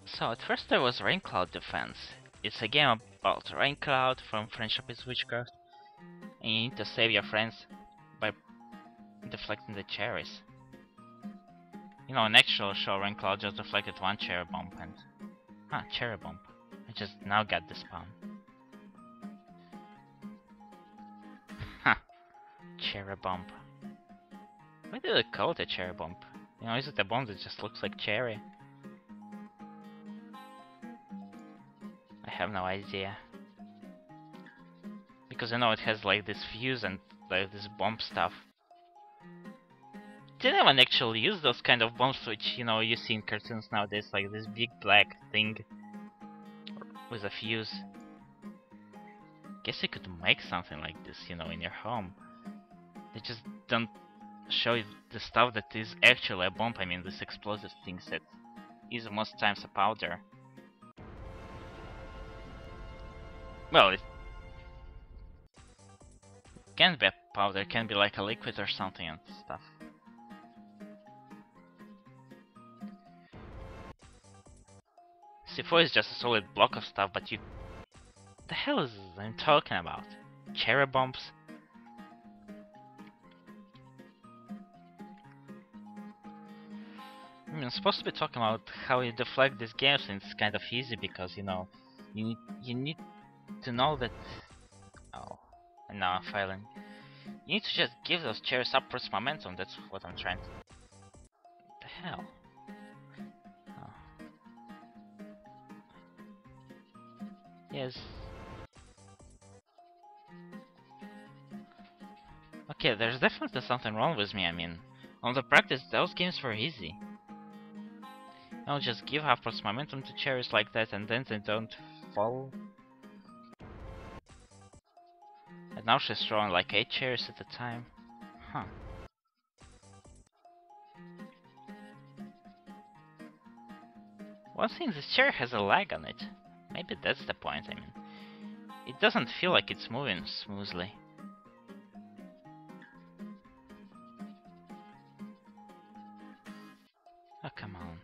So at first there was Raincloud Defense. It's a game about Raincloud from Friendship is Witchcraft, and you need to save your friends by deflecting the cherries. You know, in actual show, Raincloud just deflected one cherry bomb and... cherry bomb. I just now got the spawn. Cherry bomb. Why did they call it a cherry bomb? You know, is it a bomb that just looks like cherry? I have no idea. Because I know it has like this fuse and like this bomb stuff. Did anyone actually use those kind of bombs which, you know, you see in cartoons nowadays, like this big black thing with a fuse? Guess you could make something like this, you know, in your home. They just don't show you the stuff that is actually a bomb. I mean, this explosive thing that is most times a powder. Well, it can be a powder, it can be like a liquid or something and stuff. C4 is just a solid block of stuff, but you... What the hell is I'm talking about? Cherry bombs? I mean, I'm supposed to be talking about how you deflect these games, and it's kind of easy because, you know, you need to know that... Oh, and now I'm failing. You need to just give those cherries upwards momentum, that's what I'm trying to... What the hell? Yes. Okay, there's definitely something wrong with me. I mean, on the practice, those games were easy. I'll just give upwards momentum to cherries like that, and then they don't fall. And now she's throwing like 8 cherries at a time. Huh. One thing, this cherry has a lag on it. Maybe that's the point, I mean. It doesn't feel like it's moving smoothly. Oh, come on.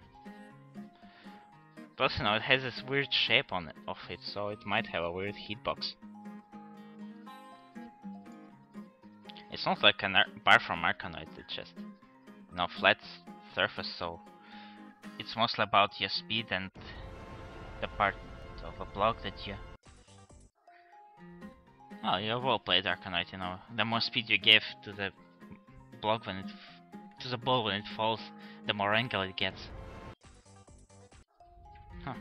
Plus, you know, it has this weird shape on it, so it might have a weird hitbox. It's not like a bar from Arkanoid, it's just, you know, flat surface, so it's mostly about your speed and the part of a block that you... Oh, you well played Arkanoid, you know. The more speed you give to the block when it... to the ball when it falls, the more angle it gets. Huh.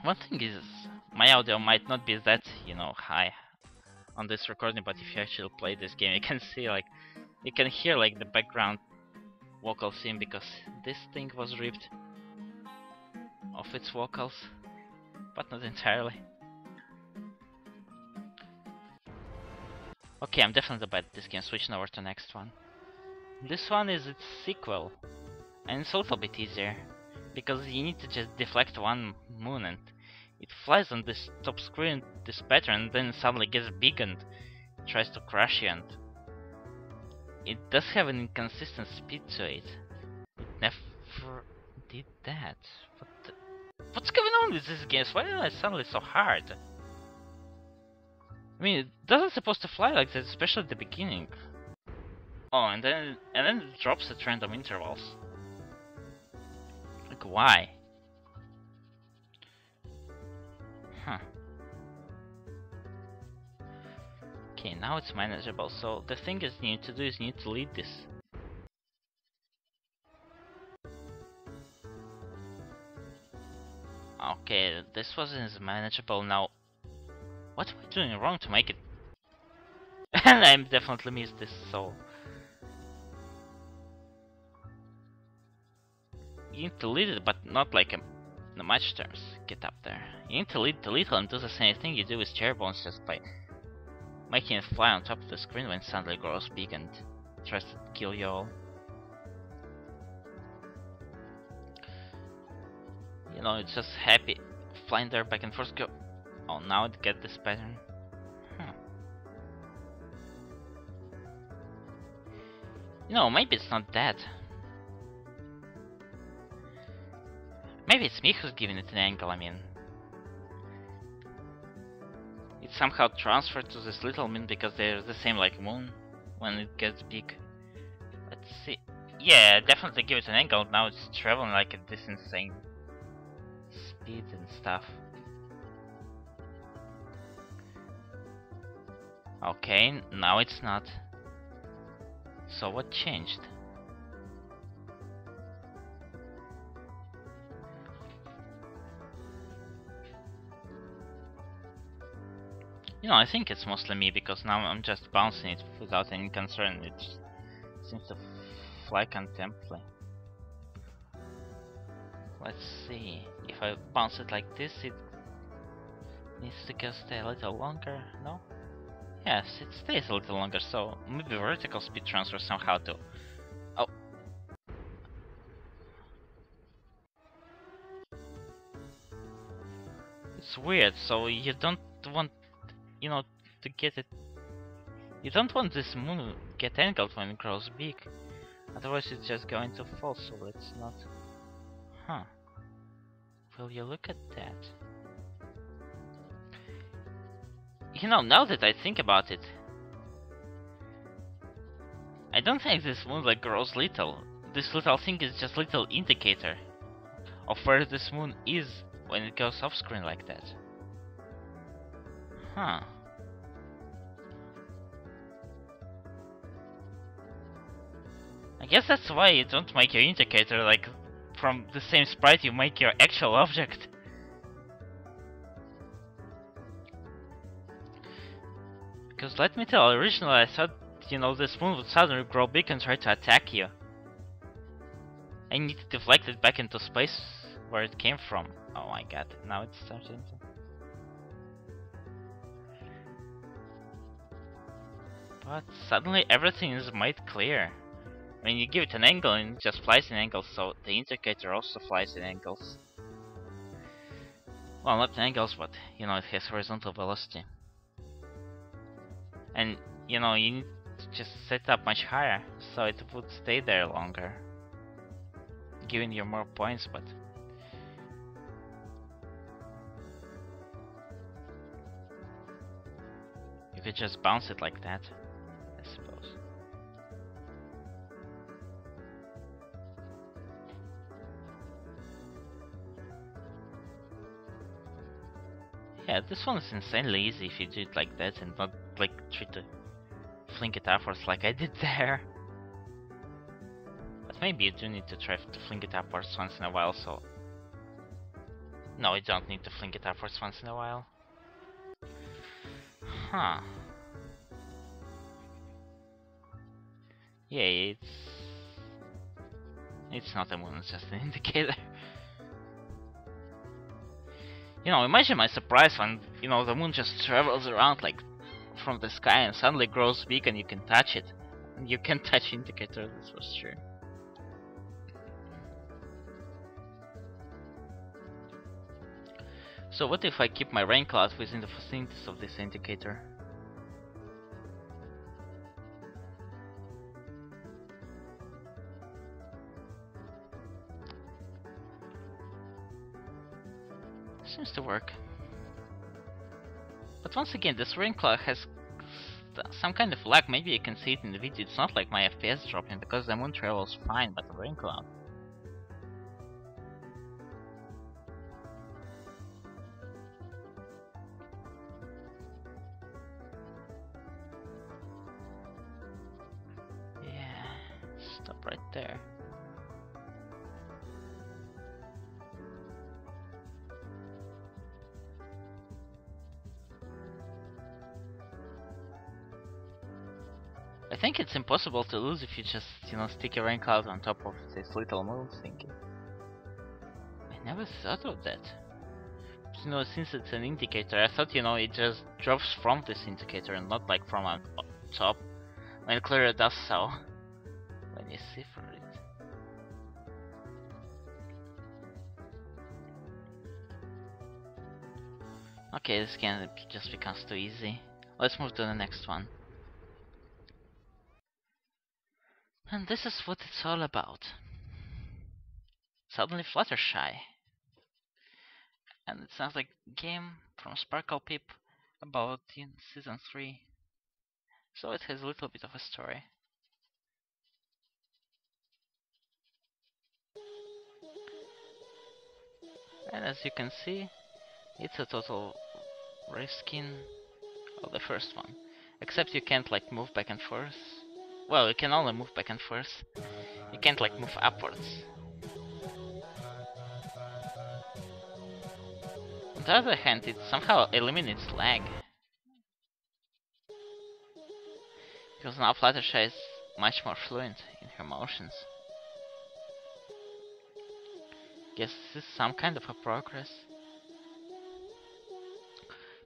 One thing is, my audio might not be that, you know, high on this recording, but if you actually play this game, you can see, like, you can hear, like, the background vocal theme, because this thing was ripped of its vocals, but not entirely. Okay, I'm definitely bad at this game, switching over to the next one. This one is its sequel, and it's a little bit easier, because you need to just deflect one moon and it flies on this top screen, this pattern, and then suddenly gets big and tries to crush you, and it does have an inconsistent speed to it. It never did that. What's going on with this game? Why is it suddenly so hard? I mean, it doesn't supposed to fly like that, especially at the beginning. Oh, and then it drops at random intervals. Like, why? Huh. Okay, now it's manageable. So the thing is, you need to do is you need to lead this. Okay, this wasn't manageable. Now, what am I doing wrong to make it? And I definitely missed this, so... You need to lead it, but not like in the match terms. Get up there. You need to lead the little and do the same thing you do with cherry bombs, just by making it fly on top of the screen when it suddenly grows big and tries to kill you all. You know, it's just happy flying there back and forth. Go. Oh, now it get this pattern. Huh. No, maybe it's not that. Maybe it's me who's giving it an angle, I mean. It's somehow transferred to this little moon because they're the same like moon when it gets big. Let's see. Yeah, definitely give it an angle. Now it's traveling like at this insane speed and stuff. Okay, now it's not. So what changed? You know, I think it's mostly me because now I'm just bouncing it without any concern. It seems to fly constantly. Let's see. If I bounce it like this, it needs to go stay a little longer. No? Yes, it stays a little longer, so maybe vertical speed transfer somehow too. Oh. It's weird, so you don't want, you know, to get it. You don't want this moon to get angled when it grows big. Otherwise it's just going to fall, so let's not. Huh. Will you look at that? You know, now that I think about it, I don't think this moon like grows little. This little thing is just little indicator of where this moon is when it goes off screen like that. Huh. I guess that's why you don't make your indicator like from the same sprite you make your actual object. Because let me tell, originally I thought, you know, this moon would suddenly grow big and try to attack you. I need to deflect it back into space where it came from. Oh my god, now it's starting to... But suddenly everything is made clear. When you give it an angle, and it just flies in angles, so the indicator also flies in angles. Well, not angles, but, you know, it has horizontal velocity. And, you know, you need to just set up much higher, so it would stay there longer. Giving you more points, but... You could just bounce it like that, I suppose. Yeah, this one is insanely easy if you do it like that and not like try to fling it upwards like I did there. But maybe you do need to try to fling it upwards once in a while, so... No, you don't need to fling it upwards once in a while. Huh. Yeah, it's not a moon, it's just an indicator. You know, imagine my surprise when, you know, the moon just travels around like from the sky and suddenly grows big and you can touch it. And you can touch indicator, that's for sure. So what if I keep my Raincloud within the vicinities of this indicator? Seems to work. But once again, this Raincloud has some kind of lag. Maybe you can see it in the video. It's not like my FPS dropping because the moon travels fine, but the Raincloud. Yeah, stop right there. I think it's impossible to lose if you just, you know, stick a Raincloud on top of this little moon thingy. I never thought of that. You know, since it's an indicator, I thought, you know, it just drops from this indicator and not like from on top. When it clearly does so. When you see for it. Okay, this game just becomes too easy. Let's move to the next one. And this is what it's all about. Suddenly Fluttershy. And it sounds like a game from Sparkle Pip about in season 3. So it has a little bit of a story. And as you can see, it's a total reskin of the first one. Except you can't like move back and forth. Well, you can only move back and forth. You can't like move upwards. On the other hand, it somehow eliminates lag. Because now Fluttershy is much more fluent in her motions. Guess this is some kind of a progress.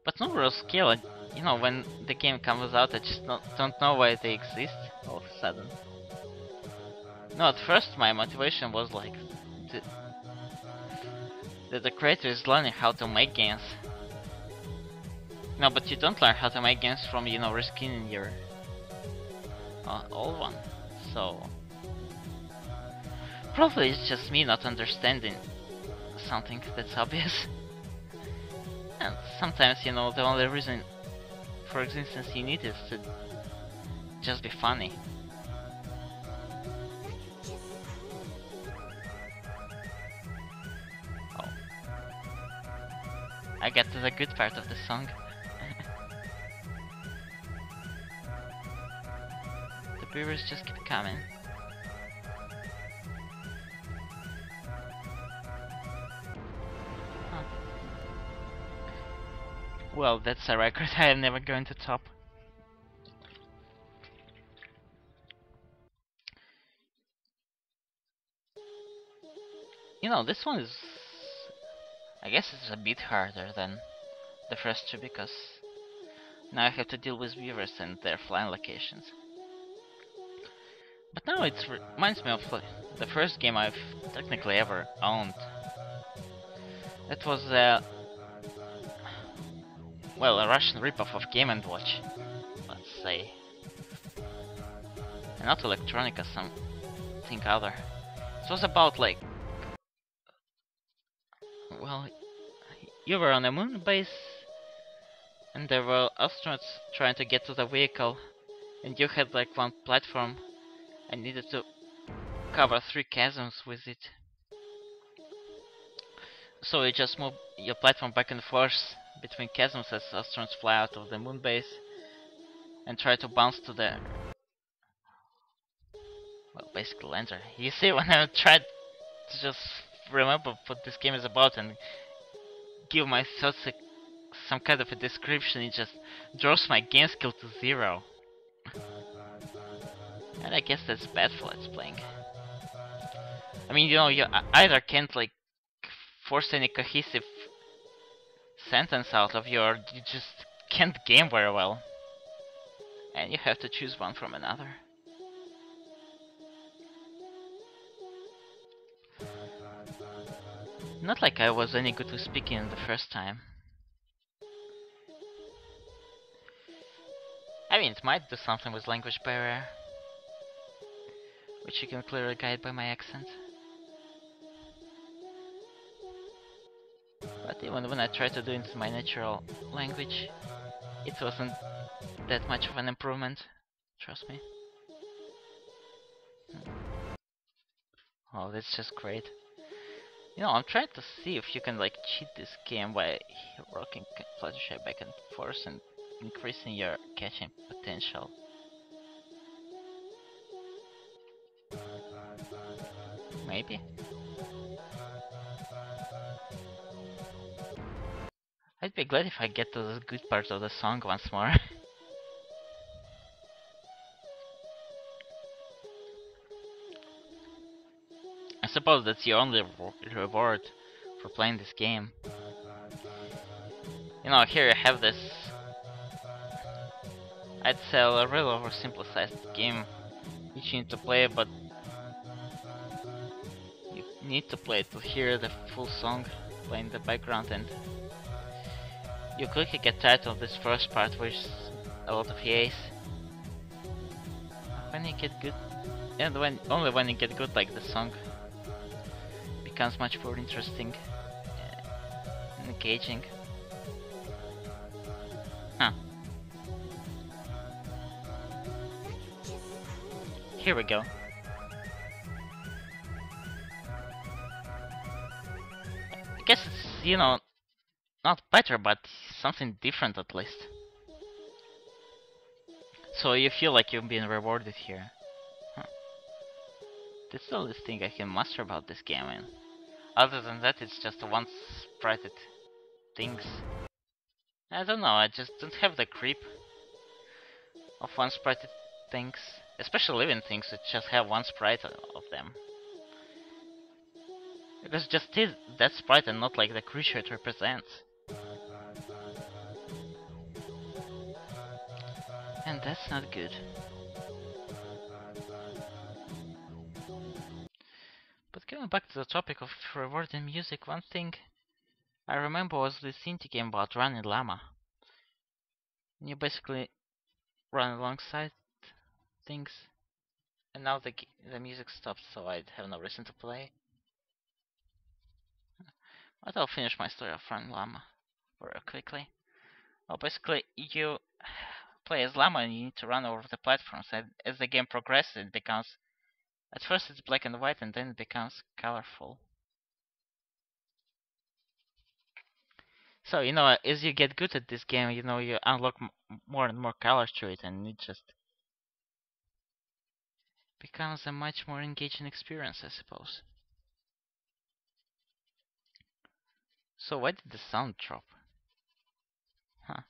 But no real skill, you know, when the game comes out I just don't know why they exist all of a sudden. No, at first my motivation was like that the creator is learning how to make games. No, but you don't learn how to make games from, you know, reskinning your old one. So probably it's just me not understanding something that's obvious. And sometimes, you know, the only reason for existence you need is to just be funny. Oh. I get to the good part of the song. The beavers just keep coming. Huh. Well, that's a record I am never going to top. You know, this one is... I guess it's a bit harder than the first two, because now I have to deal with beavers and their flying locations. But now it reminds me of the first game I've technically ever owned. It was well, a Russian ripoff of Game & Watch, let's say. And not Electronica, something other. It was about like... Well, you were on a moon base, and there were astronauts trying to get to the vehicle, and you had like one platform and needed to cover 3 chasms with it. So you just move your platform back and forth between chasms as astronauts fly out of the moon base and try to bounce to the... well, basically lander. You see, when I tried to just remember what this game is about and give my thoughts some kind of a description, it just drops my game skill to 0. And I guess that's bad for let's playing. I mean, you know, you either can't like force any cohesive sentence out of you, or you just can't game very well. And you have to choose one from another. Not like I was any good with speaking the first time. I mean, it might do something with language barrier, which you can clearly guide by my accent. But even when I tried to do it in my natural language, it wasn't that much of an improvement, trust me. Oh, that's just great. You know, I'm trying to see if you can like cheat this game by rocking Fluttershy back and forth and increasing your catching potential. Maybe? I'd be glad if I get to the good part of the song once more. I suppose that's your only reward for playing this game. You know, here you have this... I'd say a real oversimplified game which you need to play, but you need to play to hear the full song play in the background, and you quickly get tired of this first part, which is a lot of yays. When you get good And when only when you get good, like the song becomes much more interesting and engaging. Huh. Here we go. I guess it's, you know, not better, but something different at least. So you feel like you've been rewarded here. Huh. That's the only thing I can master about this game, and other than that, it's just one-sprited things. I don't know, I just don't have the creep of one-sprited things. Especially living things that just have one sprite of them. Because just is that sprite and not like the creature it represents. And that's not good. But going back to the topic of rewarding music, one thing I remember was this indie game about running llama. And you basically run alongside things. And now the music stopped, so I'd have no reason to play. But I'll finish my story of running llama very quickly. Well, basically, you play as llama and you need to run over the platforms. And as the game progresses, it becomes... At first it's black and white, and then it becomes colorful. So, you know, as you get good at this game, you know, you unlock more and more colors to it, and it just becomes a much more engaging experience, I suppose. So why did the sound drop? Huh.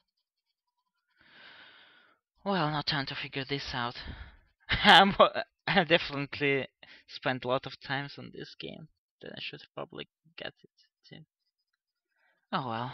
Well, no time to figure this out. I definitely spent a lot of times on this game. Then I should probably get it too. Oh well.